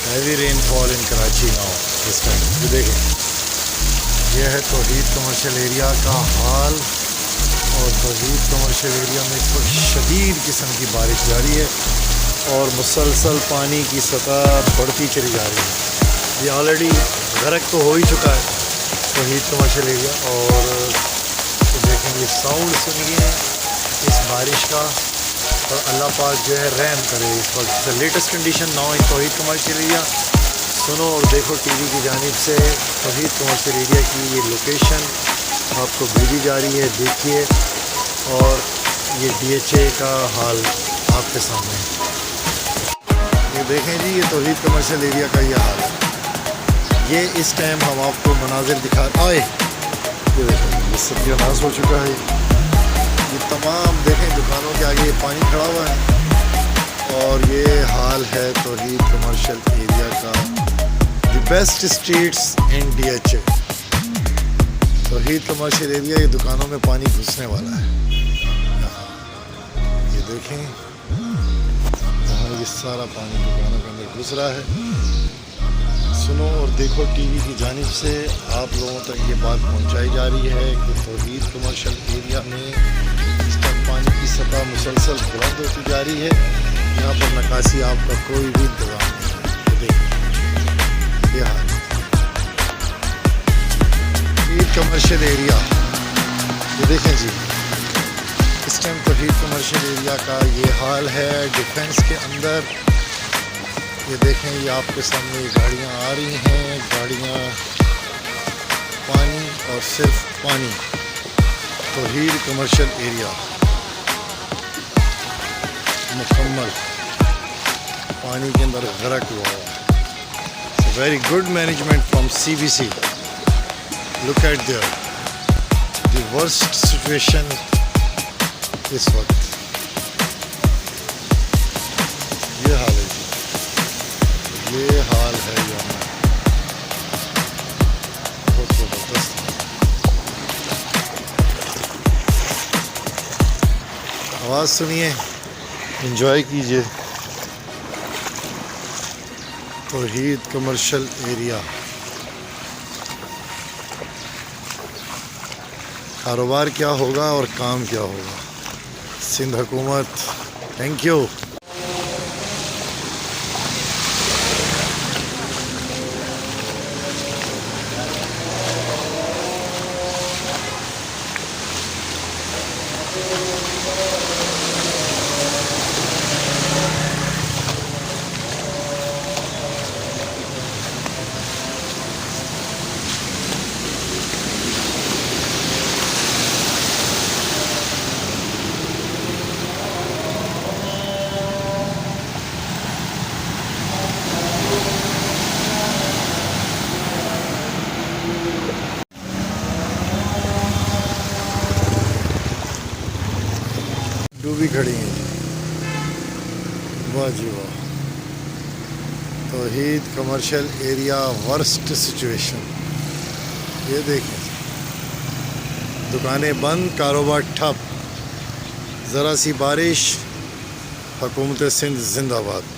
Heavy rainfall in Karachi now इस time. ये देखें, यह है तौहीद कमर्शियल एरिया का हाल। और तौहीद कमर्शियल एरिया में इस वक्त शदीद किस्म की बारिश जारी है और मुसलसल पानी की सतह बढ़ती चली जा रही है। ये ऑलरेडी गरक तो हो ही चुका है तौहीद कमर्शियल एरिया। और तो देखेंगे साउंड सुनिए इस बारिश का, और अल्लाह पाक जो है रहम करे। इस वक्त the latest condition now in Tauheed commercial area. सुनो और देखो टीवी की जानिब से तौहीद कमर्शियल एरिया की ये लोकेशन आपको भेजी जा रही है। देखिए, और ये DHA का हाल आपके सामने है। ये देखें जी, ये तौहीद कमर्शियल एरिया का ये हाल है। ये इस टाइम हम आपको मनाजिर दिखा आए। ये देखें, ये सत्यानाश हो चुका है। ये तमाम देखें दुकानों के आगे पानी खड़ा हुआ है। और ये हाल है तौहीद कमर्शियल एरिया का। The best streets in DHA। Tauheed commercial area, ये दुकानों में पानी घुसने वाला है। ये देखें, यहाँ ये सारा पानी दुकानों के अंदर घुस रहा है। सुनो और देखो टीवी की जानिब से आप लोगों तक ये बात पहुंचाई जा रही है कि तौहीद कमर्शियल एरिया में इस टाइम पानी की सतह मुसलसल बुलंद होती जा रही है। यहाँ पर निकासी आपका कोई भी इंतजाम नहीं है। ये देखिए, ये हाल तौहीद कमर्शियल एरिया। ये देखें जी, इस टाइम तौहीद कमर्शियल एरिया का ये हाल है डिफेंस के अंदर। ये देखें, ये आपके सामने गाड़ियाँ आ रही हैं, गाड़ियाँ पानी और सिर्फ पानी। तौहीद कमर्शियल एरिया मुकम्मल पानी के अंदर गरक हुआ है। Very good management from CBC। Look at there the worst situation इस वक्त। ये हाल है, ये हाल है यहाँ बहुत ज़बरदस्त। आवाज़ सुनिए, एंजॉय कीजिए। तौहीद कमर्शियल एरिया। कारोबार क्या होगा और काम क्या होगा। सिंध हुकूमत, थैंक यू। डूबी खड़ी हैं, वाह जी वाह। तौहीद कमर्शियल एरिया वर्स्ट सिचुएशन। ये देखें, दुकानें बंद, कारोबार ठप। ज़रा सी बारिश, हुकूमत सिंध जिंदाबाद।